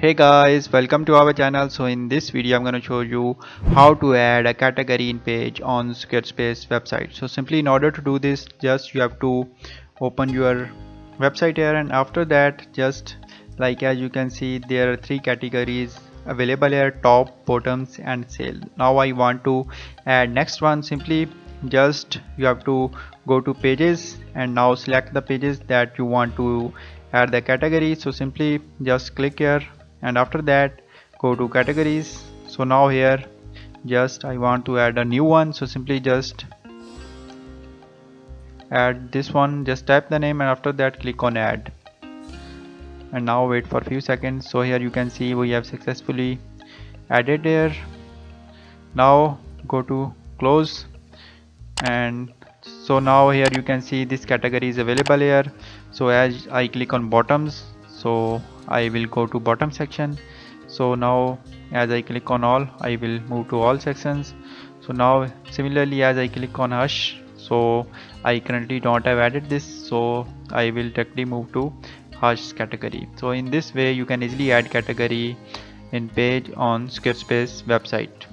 Hey guys, welcome to our channel. So in this video I'm going to show you how to add a category in page on Squarespace website. So simply in order to do this, just you have to open your website here, and after that just like as you can see there are three categories available here: top, bottoms and sale. Now I want to add next one. Simply just you have to go to pages and now select the pages that you want to add the category. So simply just click here and after that go to categories. So now here just I want to add a new one, so simply just add this one, just type the name and after that click on add, and now wait for a few seconds. So here you can see we have successfully added here. Now go to close, and so now here you can see this category is available here. So as I click on bottoms, so I will go to bottom section. So now as I click on all, I will move to all sections. So now similarly as I click on hush, so I currently don't have added this, so I will directly move to hush category. So in this way you can easily add category in page on Squarespace website.